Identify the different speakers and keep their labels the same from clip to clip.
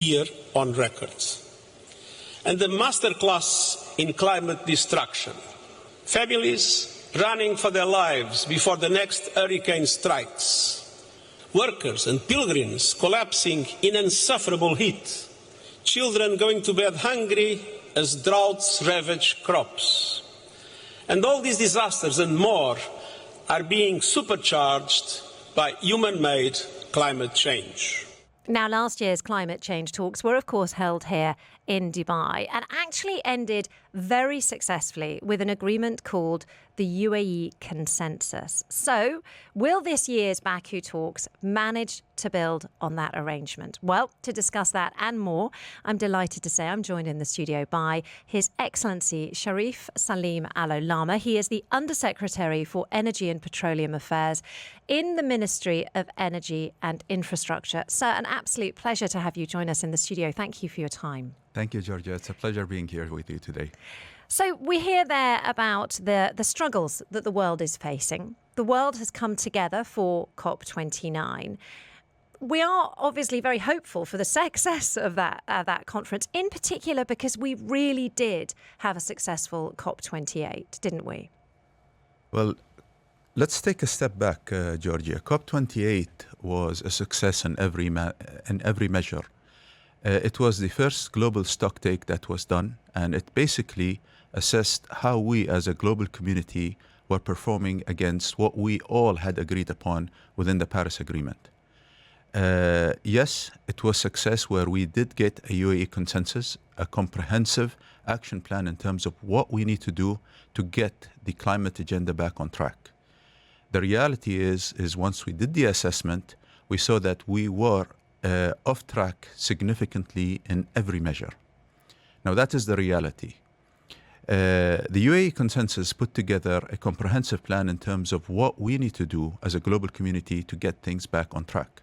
Speaker 1: year on records. And the masterclass in climate destruction. Families running for their lives before the next hurricane strikes. Workers and pilgrims collapsing in insufferable heat. Children going to bed hungry as droughts ravage crops. And all these disasters and more are being supercharged by human-made climate change.
Speaker 2: Now, last year's climate change talks were, of course, held here in Dubai and actually ended very successfully with an agreement called the UAE Consensus. So, will this year's Baku talks manage to build on that arrangement? Well, to discuss that and more, I'm delighted to say I'm joined in the studio by His Excellency Sharif Salim Al-Olama. He is the Undersecretary for Energy and Petroleum Affairs in the Ministry of Energy and Infrastructure. Sir, an absolute pleasure to have you join us in the studio. Thank you for your time.
Speaker 3: Thank you, Georgia. It's a pleasure being here with you today.
Speaker 2: So we hear there about the struggles that the world is facing. The world has come together for COP29. We are obviously very hopeful for the success of that conference, in particular because we really did have a successful COP28, didn't we?
Speaker 3: Well, let's take a step back, Georgia. COP28 was a success in every measure. It was the first global stocktake that was done, and it basically assessed how we as a global community were performing against what we all had agreed upon within the Paris Agreement. Yes, it was success where we did get a UAE consensus, a comprehensive action plan in terms of what we need to do to get the climate agenda back on track. The reality is once we did the assessment, we saw that we were off track significantly in every measure. Now, that is the reality. The UAE consensus put together a comprehensive plan in terms of what we need to do as a global community to get things back on track.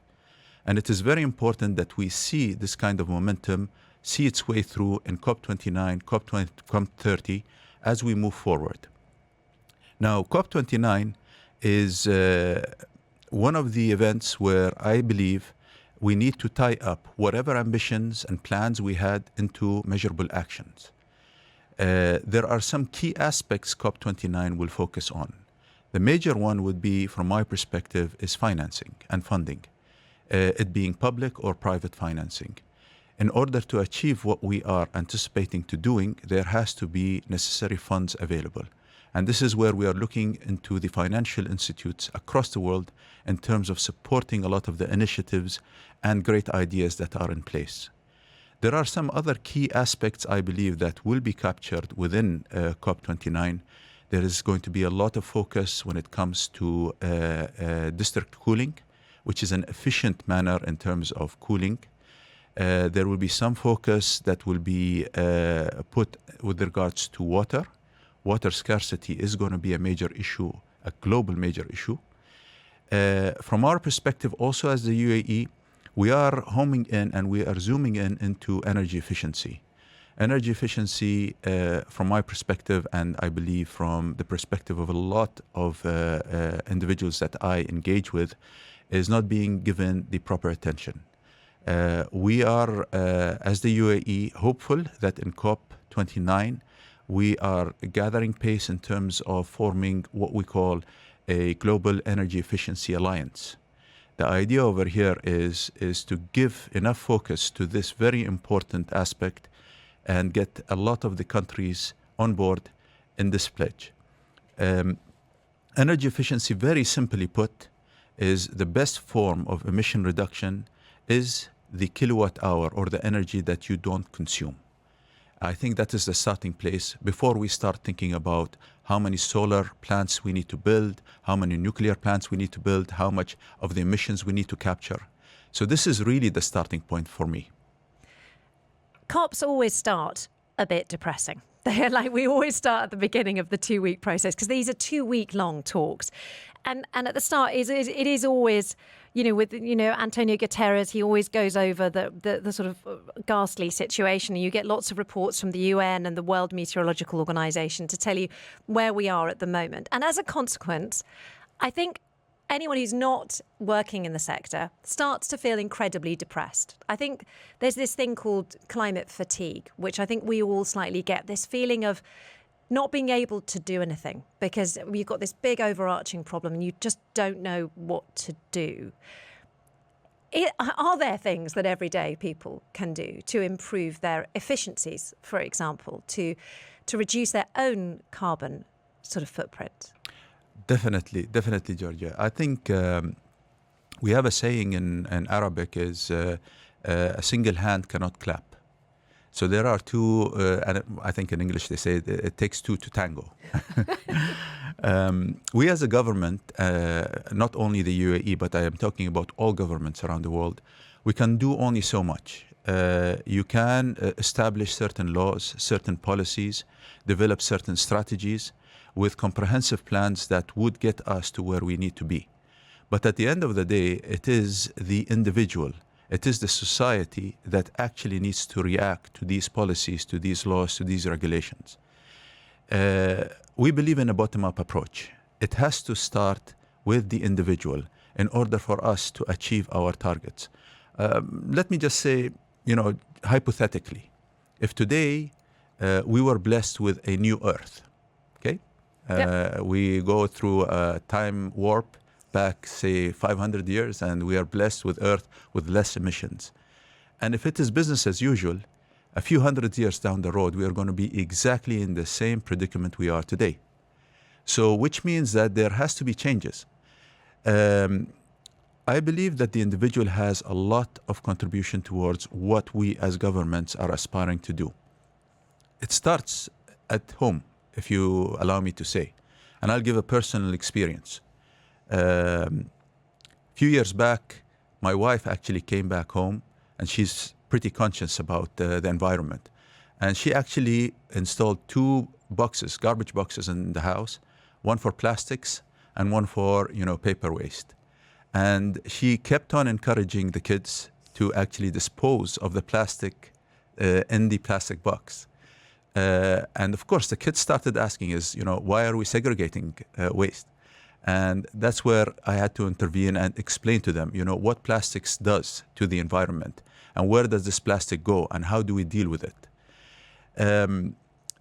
Speaker 3: And it is very important that we see this kind of momentum see its way through in COP29, COP30 as we move forward. Now, COP29 is one of the events where I believe we need to tie up whatever ambitions and plans we had into measurable actions. There are some key aspects COP29 will focus on. The major one would be, from my perspective, is financing and funding, it being public or private financing. In order to achieve what we are anticipating to doing, there has to be necessary funds available. And this is where we are looking into the financial institutes across the world in terms of supporting a lot of the initiatives and great ideas that are in place. There are some other key aspects, I believe, that will be captured within COP29. There is going to be a lot of focus when it comes to district cooling, which is an efficient manner in terms of cooling. There will be some focus that will be put with regards to water. Water scarcity is going to be a major issue, a global major issue. From our perspective, also as the UAE, we are homing in and we are zooming in into energy efficiency. Energy efficiency, from my perspective, and I believe from the perspective of a lot of individuals that I engage with, is not being given the proper attention. We are, as the UAE, hopeful that in COP29, we are gathering pace in terms of forming what we call a global energy efficiency alliance. The idea over here is to give enough focus to this very important aspect and get a lot of the countries on board in this pledge. Energy efficiency, very simply put, is the best form of emission reduction is the kilowatt hour or the energy that you don't consume. I think that is the starting place before we start thinking about how many solar plants we need to build, how many nuclear plants we need to build, how much of the emissions we need to capture. So this is really the starting point for me.
Speaker 2: COPs always start a bit depressing. They're like, we always start at the beginning of the 2-week process because these are 2-week-long talks. And at the start, it is always, with Antonio Guterres, he always goes over the sort of ghastly situation. You get lots of reports from the UN and the World Meteorological Organization to tell you where we are at the moment. And as a consequence, I think anyone who's not working in the sector starts to feel incredibly depressed. I think there's this thing called climate fatigue, which I think we all slightly get, this feeling of not being able to do anything because you've got this big overarching problem and you just don't know what to do. Are there things that everyday people can do to improve their efficiencies, for example, to reduce their own carbon sort of footprint?
Speaker 3: Definitely, Georgia. I think we have a saying in Arabic is a single hand cannot clap. So there are two, and I think in English they say it takes two to tango. We as a government, not only the UAE, but I am talking about all governments around the world, we can do only so much. You can establish certain laws, certain policies, develop certain strategies with comprehensive plans that would get us to where we need to be. But at the end of the day, it is the individual, it is the society that actually needs to react to these policies, to these laws, to these regulations. We believe in a bottom-up approach. It has to start with the individual in order for us to achieve our targets. Let me just say, hypothetically, if today we were blessed with a new Earth, okay? We go through a time warp back, say, 500 years, and we are blessed with Earth with less emissions. And if it is business as usual, a few hundred years down the road, we are going to be exactly in the same predicament we are today. So, which means that there has to be changes. I believe that the individual has a lot of contribution towards what we as governments are aspiring to do. It starts at home, if you allow me to say. And I'll give a personal experience. A few years back, my wife actually came back home, and she's pretty conscious about the environment. And she actually installed two boxes, garbage boxes in the house, one for plastics and one for, paper waste. And she kept on encouraging the kids to actually dispose of the plastic in the plastic box. And of course, the kids started asking us, why are we segregating waste? And that's where I had to intervene and explain to them, what plastics does to the environment and where does this plastic go and how do we deal with it.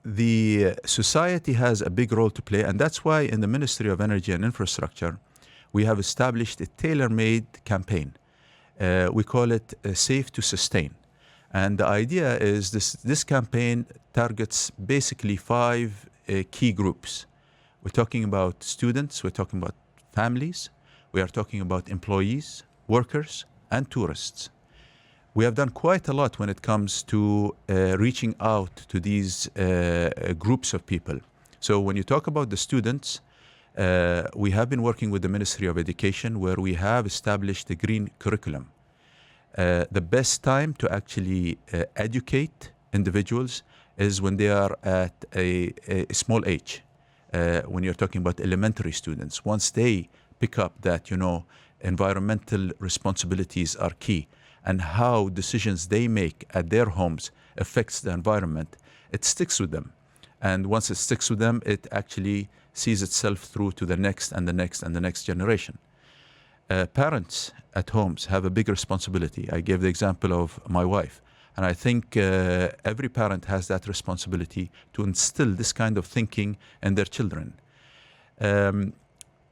Speaker 3: The society has a big role to play, and that's why in the Ministry of Energy and Infrastructure, we have established a tailor-made campaign. We call it Safe to Sustain. And the idea is this campaign targets basically 5 key groups. We're talking about students, we're talking about families, we are talking about employees, workers, and tourists. We have done quite a lot when it comes to reaching out to these groups of people. So when you talk about the students, we have been working with the Ministry of Education where we have established a green curriculum. The best time to actually educate individuals is when they are at a small age. When you're talking about elementary students, once they pick up that, environmental responsibilities are key and how decisions they make at their homes affects the environment, it sticks with them. And once it sticks with them, it actually sees itself through to the next and the next and the next generation. Parents at homes have a big responsibility. I gave the example of my wife. And I think every parent has that responsibility to instill this kind of thinking in their children.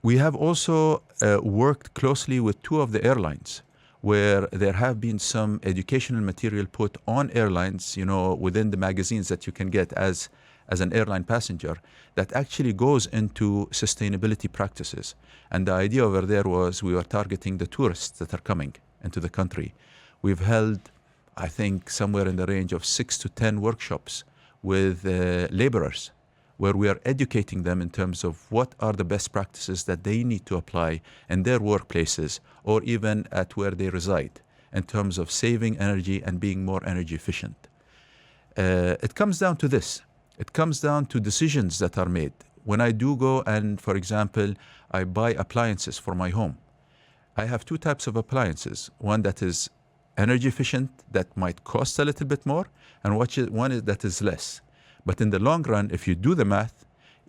Speaker 3: We have also worked closely with 2 of the airlines where there have been some educational material put on airlines, within the magazines that you can get as an airline passenger that actually goes into sustainability practices. And the idea over there was we were targeting the tourists that are coming into the country. We've held, I think, somewhere in the range of 6 to 10 workshops with laborers where we are educating them in terms of what are the best practices that they need to apply in their workplaces or even at where they reside in terms of saving energy and being more energy efficient. It comes down to this. It comes down to decisions that are made. When I do go and, for example, I buy appliances for my home, I have 2 types of appliances. One that is energy efficient, that might cost a little bit more, and one that is less. But in the long run, if you do the math,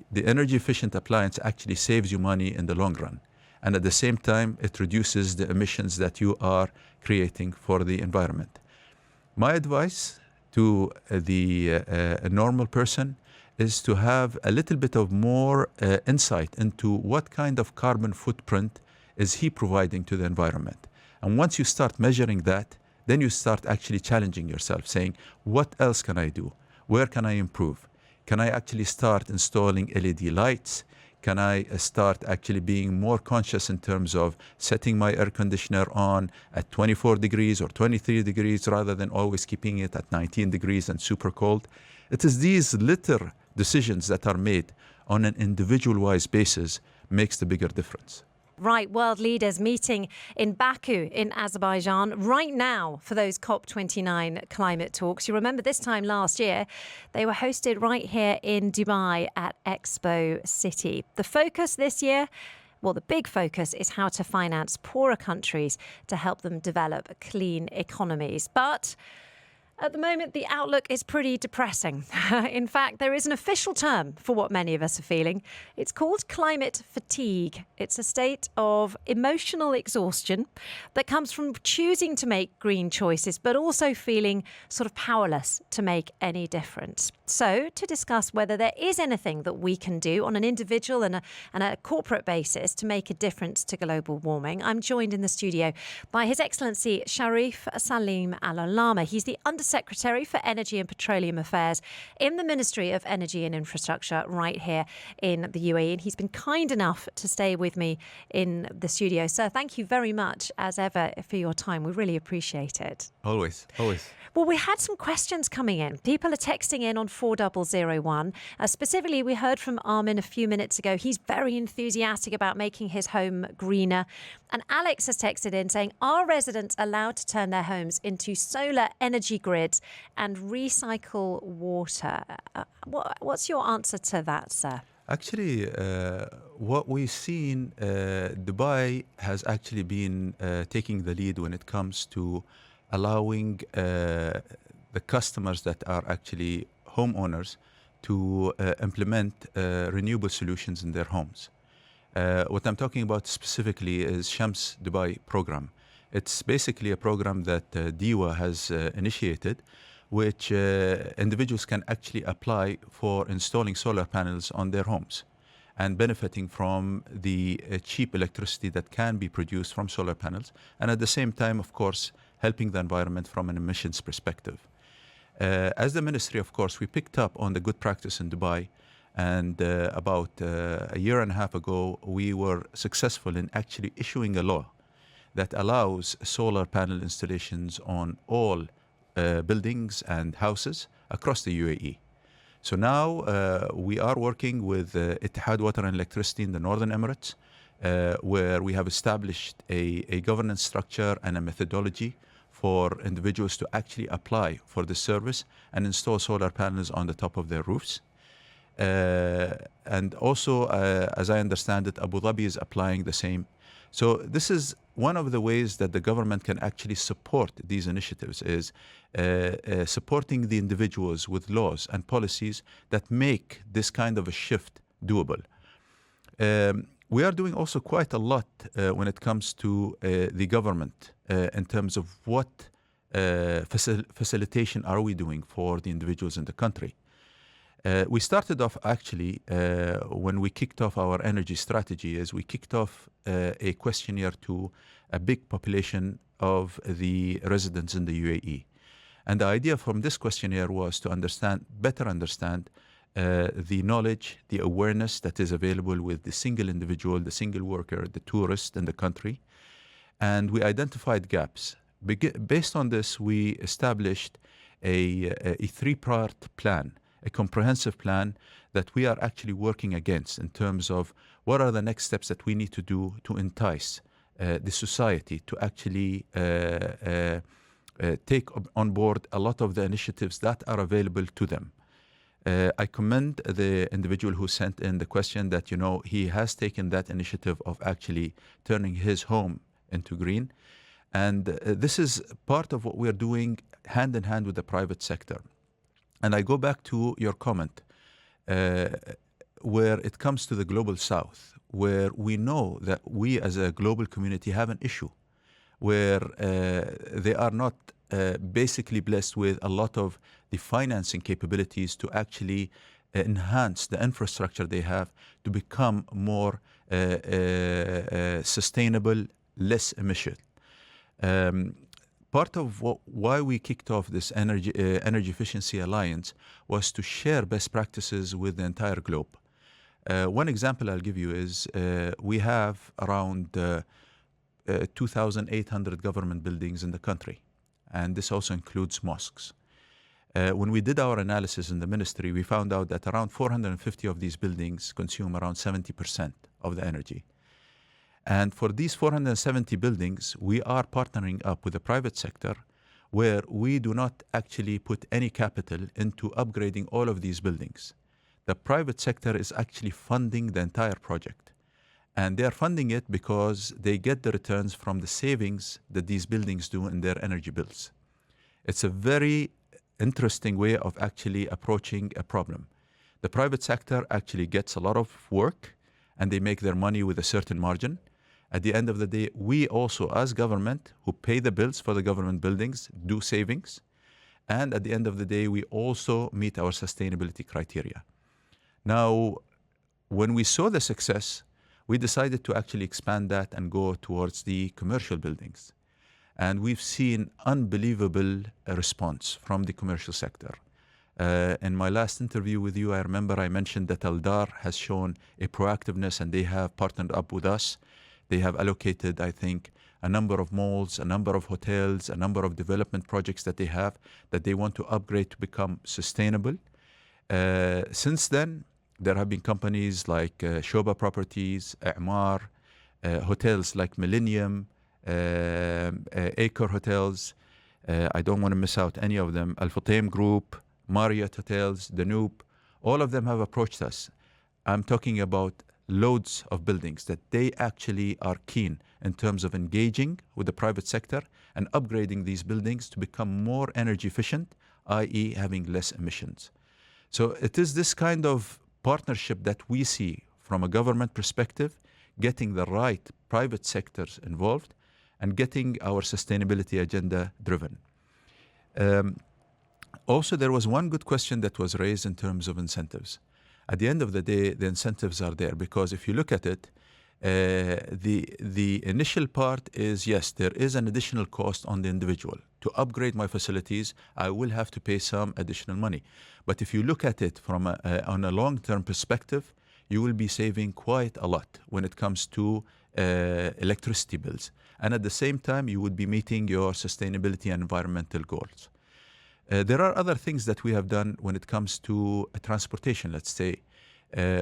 Speaker 3: the energy efficient appliance actually saves you money in the long run. and at the same time, it reduces the emissions that you are creating for the environment. My advice to a normal person is to have a little bit of more insight into what kind of carbon footprint is he providing to the environment. And once you start measuring that, then you start actually challenging yourself, saying, what else can I do? Where can I improve? Can I actually start installing LED lights? Can I start actually being more conscious in terms of setting my air conditioner on at 24 degrees or 23 degrees rather than always keeping it at 19 degrees and super cold? It is these little decisions that are made on an individual-wise basis makes the bigger difference.
Speaker 2: Right, world leaders meeting in Baku in Azerbaijan right now for those COP29 climate talks. You remember this time last year, they were hosted right here in Dubai at Expo City. The focus this year, well, the big focus is how to finance poorer countries to help them develop clean economies. But at the moment, the outlook is pretty depressing. In fact, there is an official term for what many of us are feeling. It's called climate fatigue. It's a state of emotional exhaustion that comes from choosing to make green choices, but also feeling sort of powerless to make any difference. So, to discuss whether there is anything that we can do on an individual and a corporate basis to make a difference to global warming, I'm joined in the studio by His Excellency Sharif Salim Al-Olama. He's the Undersecretary for Energy and Petroleum Affairs in the Ministry of Energy and Infrastructure right here in the UAE. And he's been kind enough to stay with me in the studio. Sir, thank you very much, as ever, for your time. We really appreciate it.
Speaker 3: Always, always.
Speaker 2: Well, we had some questions coming in. People are texting in on 4001. Specifically, we heard from Armin a few minutes ago. He's very enthusiastic about making his home greener. And Alex has texted in saying, are residents allowed to turn their homes into solar energy grids and recycle water? What's your answer to that, sir?
Speaker 3: Actually, what we've seen, Dubai has actually been taking the lead when it comes to allowing the customers that are actually homeowners to implement renewable solutions in their homes. What I'm talking about specifically is Shams Dubai program. It's basically a program that DEWA has initiated, which individuals can actually apply for installing solar panels on their homes and benefiting from the cheap electricity that can be produced from solar panels, and at the same time, of course, helping the environment from an emissions perspective. As the ministry, of course, we picked up on the good practice in Dubai, and about a year and a half ago, we were successful in actually issuing a law that allows solar panel installations on all buildings and houses across the UAE. So now we are working with Ittihad Water and Electricity in the Northern Emirates, where we have established a governance structure and a methodology for individuals to actually apply for the service and install solar panels on the top of their roofs. And also, as I understand it, Abu Dhabi is applying the same. So this is one of the ways that the government can actually support these initiatives, is supporting the individuals with laws and policies that make this kind of a shift doable. We are doing also quite a lot when it comes to the government in terms of what facilitation are we doing for the individuals in the country. We started off actually when we kicked off our energy strategy, is we kicked off a questionnaire to a big population of the residents in the UAE. And the idea from this questionnaire was to better understand the knowledge, the awareness that is available with the single individual, the single worker, the tourist in the country. And we identified gaps. Based on this, we established a three-part plan, a comprehensive plan that we are actually working against in terms of what are the next steps that we need to do to entice the society to actually take on board a lot of the initiatives that are available to them. I commend the individual who sent in the question that, he has taken that initiative of actually turning his home into green. And this is part of what we're doing hand in hand with the private sector. And I go back to your comment. where it comes to the global south, where we know that we as a global community have an issue, where they are not basically blessed with a lot of the financing capabilities to actually enhance the infrastructure they have to become more sustainable, less emission. Part of why we kicked off this Energy Efficiency Alliance was to share best practices with the entire globe. One example I'll give you is we have around 2,800 government buildings in the country, and this also includes mosques. When we did our analysis in the ministry, we found out that around 450 of these buildings consume around 70% of the energy. And for these 470 buildings, we are partnering up with the private sector where we do not actually put any capital into upgrading all of these buildings. The private sector is actually funding the entire project. And they are funding it because they get the returns from the savings that these buildings do in their energy bills. It's a very interesting way of actually approaching a problem. The private sector actually gets a lot of work and they make their money with a certain margin. At the end of the day, we also, as government, who pay the bills for the government buildings, do savings. And at the end of the day, we also meet our sustainability criteria. Now, when we saw the success, we decided to actually expand that and go towards the commercial buildings. And we've seen unbelievable response from the commercial sector. In my last interview with you, I remember I mentioned that Aldar has shown a proactiveness and they have partnered up with us. They have allocated, I think, a number of malls, a number of hotels, a number of development projects that they have that they want to upgrade to become sustainable. Since then, there have been companies like Shoba Properties, A'mar, hotels like Millennium, Acre Hotels. I don't want to miss out any of them. Al Futtaim Group, Marriott Hotels, Danube. All of them have approached us. I'm talking about loads of buildings that they actually are keen in terms of engaging with the private sector and upgrading these buildings to become more energy efficient, i.e. having less emissions. So it is this kind of partnership that we see from a government perspective, getting the right private sectors involved and getting our sustainability agenda driven. Also, there was one good question that was raised in terms of incentives. At the end of the day, the incentives are there because if you look at it, the initial part is, yes, there is an additional cost on the individual. To upgrade my facilities, I will have to pay some additional money. But if you look at it from on a long-term perspective, you will be saving quite a lot when it comes to electricity bills. And at the same time, you would be meeting your sustainability and environmental goals. There are other things that we have done when it comes to transportation, let's say.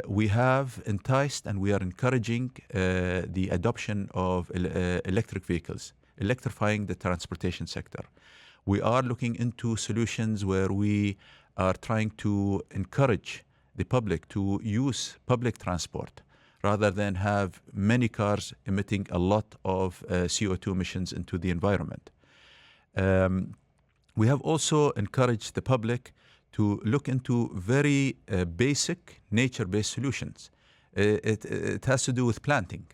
Speaker 3: We have enticed and we are encouraging the adoption of electric vehicles, electrifying the transportation sector. We are looking into solutions where we are trying to encourage the public to use public transport rather than have many cars emitting a lot of CO2 emissions into the environment. We have also encouraged the public to look into very basic nature-based solutions. It has to do with planting.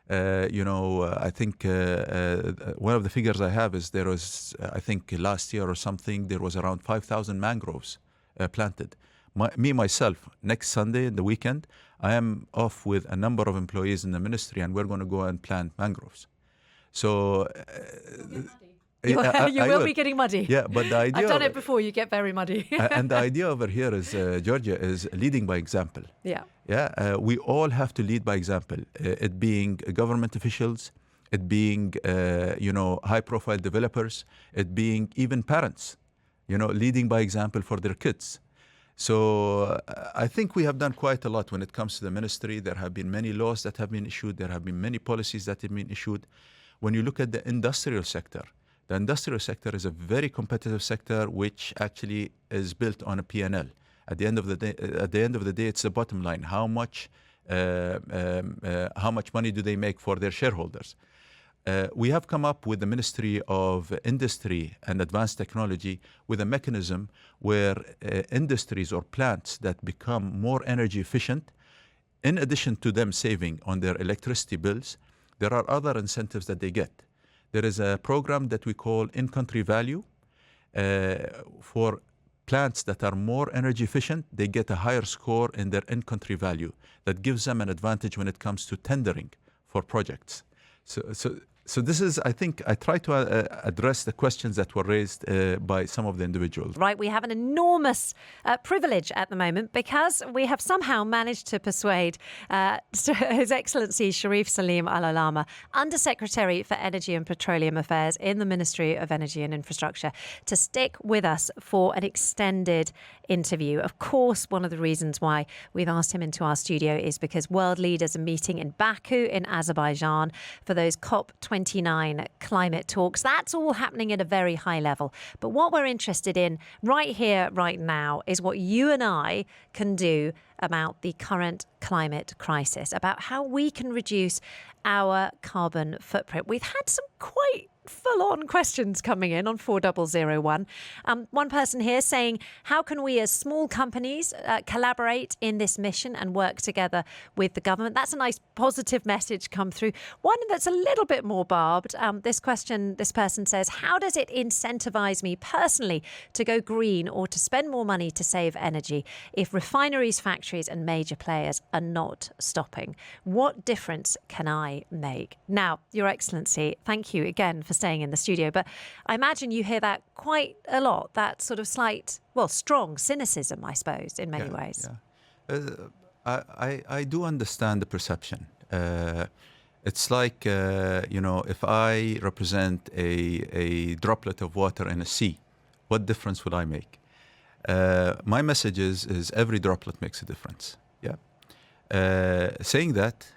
Speaker 3: I think one of the figures I have is there was, I think last year or something, there was around 5,000 mangroves planted. Myself, next Sunday in the weekend, I am off with a number of employees in the ministry and we're going to go and plant mangroves. So...
Speaker 2: You will be getting muddy.
Speaker 3: Yeah, but the idea...
Speaker 2: I've done it before, you get very muddy.
Speaker 3: And the idea over here is, Georgia, is leading by example.
Speaker 2: Yeah.
Speaker 3: Yeah, we all have to lead by example. It being government officials, it being, high-profile developers, it being even parents, leading by example for their kids. So I think we have done quite a lot when it comes to the ministry. There have been many laws that have been issued. There have been many policies that have been issued. When you look at the industrial sector, the industrial sector is a very competitive sector, which actually is built on a P&L. At the end of the day, it's the bottom line. How much money do they make for their shareholders? We have come up with the Ministry of Industry and Advanced Technology with a mechanism where industries or plants that become more energy efficient, in addition to them saving on their electricity bills, there are other incentives that they get. There is a program that we call in-country value. For plants that are more energy efficient, they get a higher score in their in-country value. That gives them an advantage when it comes to tendering for projects. So this is, I think, I try to address the questions that were raised by some of the individuals.
Speaker 2: Right, we have an enormous privilege at the moment because we have somehow managed to persuade His Excellency Sharif Salim Al-Olama, Undersecretary for Energy and Petroleum Affairs in the Ministry of Energy and Infrastructure, to stick with us for an extended interview. Of course, one of the reasons why we've asked him into our studio is because world leaders are meeting in Baku in Azerbaijan for those COP29 climate talks. That's all happening at a very high level. But what we're interested in right here, right now, is what you and I can do about the current climate crisis, about how we can reduce our carbon footprint. We've had some quite full-on questions coming in on 4001. One person here saying, how can we as small companies collaborate in this mission and work together with the government? That's a nice positive message come through. One that's a little bit more barbed. This person says, how does it incentivize me personally to go green or to spend more money to save energy if refineries, factories and major players are not stopping? What difference can I make? Now, Your Excellency, thank you again for staying in the studio, but I imagine you hear that quite a lot, that sort of slight, well, strong cynicism, I suppose, in many ways.
Speaker 3: Yeah. I do understand the perception. It's like, if I represent a droplet of water in a sea, what difference will I make? My message is every droplet makes a difference. Yeah. Saying that,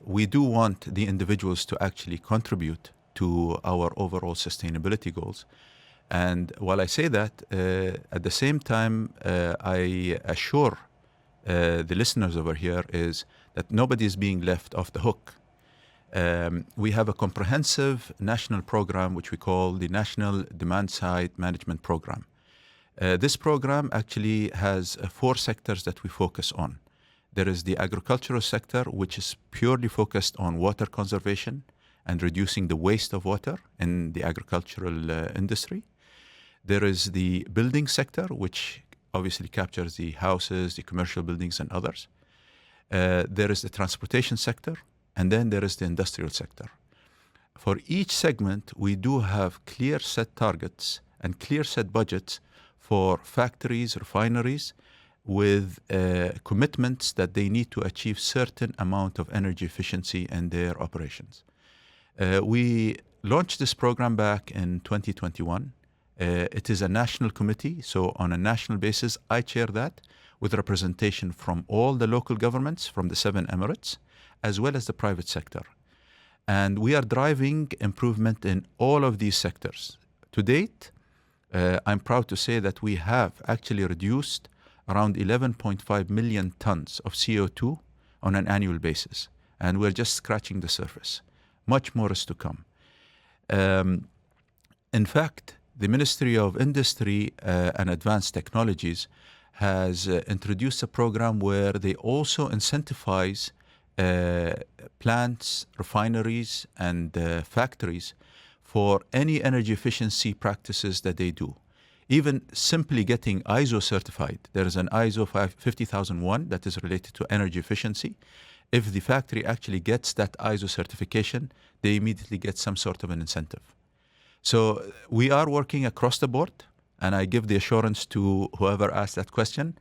Speaker 3: we do want the individuals to actually contribute to our overall sustainability goals. And while I say that, at the same time, I assure the listeners over here is that nobody is being left off the hook. We have a comprehensive national program, which we call the National Demand Side Management Program. This program actually has 4 sectors that we focus on. There is the agricultural sector, which is purely focused on water conservation and reducing the waste of water in the agricultural industry. There is the building sector, which obviously captures the houses, the commercial buildings and others. There is the transportation sector, and then there is the industrial sector. For each segment, we do have clear set targets and clear set budgets for factories, refineries, with commitments that they need to achieve certain amount of energy efficiency in their operations. We launched this program back in 2021. It is a national committee, so on a national basis, I chair that with representation from all the local governments, from the 7 Emirates, as well as the private sector. And we are driving improvement in all of these sectors. To date, I'm proud to say that we have actually reduced around 11.5 million tons of CO2 on an annual basis. And we're just scratching the surface. Much more is to come. In fact, the Ministry of Industry and Advanced Technologies has introduced a program where they also incentivize plants, refineries, and factories for any energy efficiency practices that they do. Even simply getting ISO certified, there is an ISO 50001 that is related to energy efficiency. If the factory actually gets that ISO certification, they immediately get some sort of an incentive. So we are working across the board, and I give the assurance to whoever asked that question.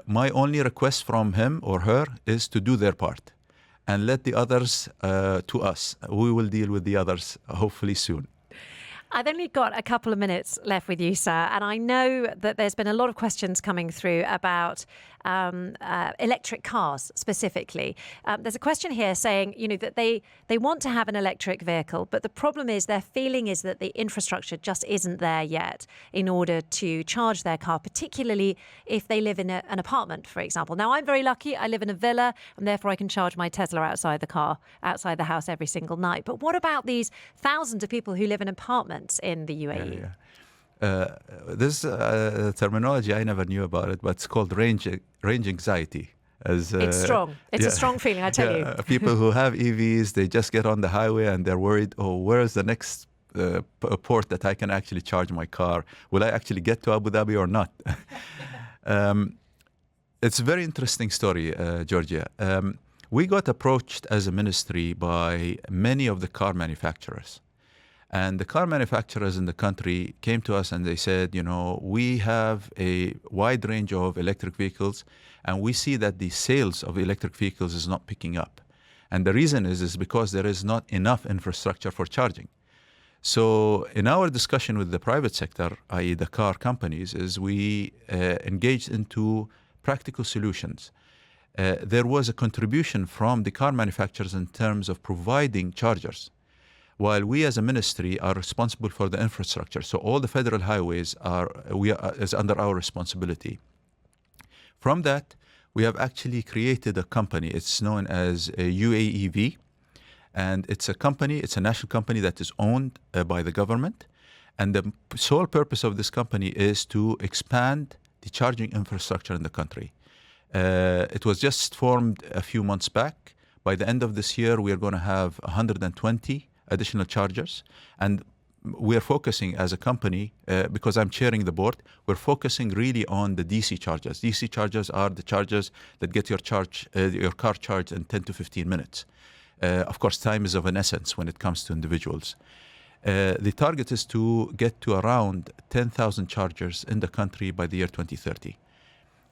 Speaker 3: My only request from him or her is to do their part and let the others to us. We will deal with the others hopefully soon.
Speaker 2: I've only got a couple of minutes left with you, sir, and I know that there's been a lot of questions coming through about electric cars specifically. There's a question here saying, that they want to have an electric vehicle, but the problem is their feeling is that the infrastructure just isn't there yet in order to charge their car, particularly if they live in an apartment, for example. Now, I'm very lucky. I live in a villa, and therefore I can charge my Tesla outside the house every single night. But what about these thousands of people who live in apartments in the UAE?
Speaker 3: This terminology, I never knew about it, but it's called range anxiety.
Speaker 2: It's strong. It's a strong feeling, I tell you.
Speaker 3: People who have EVs, they just get on the highway and they're worried, oh, where's the next port that I can actually charge my car? Will I actually get to Abu Dhabi or not? It's a very interesting story, Georgia. We got approached as a ministry by many of the car manufacturers. And the car manufacturers in the country came to us and they said, you know, we have a wide range of electric vehicles and we see that the sales of electric vehicles is not picking up. And the reason is because there is not enough infrastructure for charging. So in our discussion with the private sector, i.e. the car companies, is we engaged into practical solutions. There was a contribution from the car manufacturers in terms of providing chargers, while we as a ministry are responsible for the infrastructure. So all the federal highways is under our responsibility. From that, we have actually created a company. It's known as UAEV, and it's a national company that is owned by the government. And the sole purpose of this company is to expand the charging infrastructure in the country. It was just formed a few months back. By the end of this year, we are going to have 120 additional chargers. And we're focusing as a company, because I'm chairing the board, we're focusing really on the DC chargers. DC chargers are the chargers that get your car charged in 10 to 15 minutes. Of course, time is of an essence when it comes to individuals. The target is to get to around 10,000 chargers in the country by the year 2030.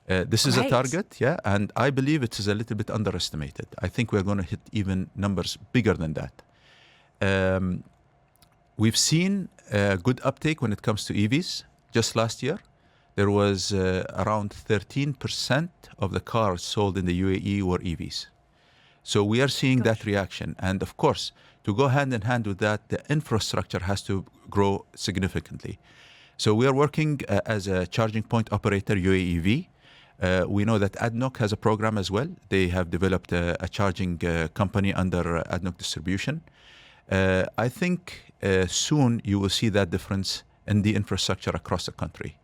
Speaker 3: This is a target, and I believe it is a little bit underestimated. I think we're going to hit even numbers bigger than that. We've seen a good uptake when it comes to EVs. Just last year, there was around 13% of the cars sold in the UAE were EVs. So we are seeing that reaction. And of course, to go hand in hand with that, the infrastructure has to grow significantly. So we are working as a charging point operator, UAEV. We know that ADNOC has a program as well. They have developed a charging company under ADNOC distribution. I think soon you will see that difference in the infrastructure across the country.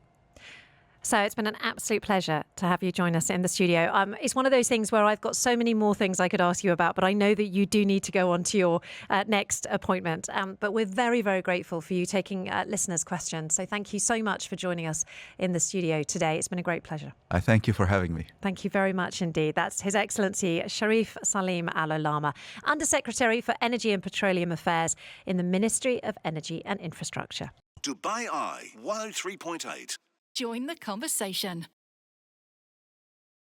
Speaker 2: So it's been an absolute pleasure to have you join us in the studio. It's one of those things where I've got so many more things I could ask you about, but I know that you do need to go on to your next appointment. But we're very, very grateful for you taking listeners' questions. So thank you so much for joining us in the studio today. It's been a great pleasure.
Speaker 3: I thank you for having me.
Speaker 2: Thank you very much indeed. That's His Excellency Sharif Salim Al-Olama, Undersecretary for Energy and Petroleum Affairs in the Ministry of Energy and Infrastructure.
Speaker 4: Dubai Eye 103.8.
Speaker 5: Join the conversation.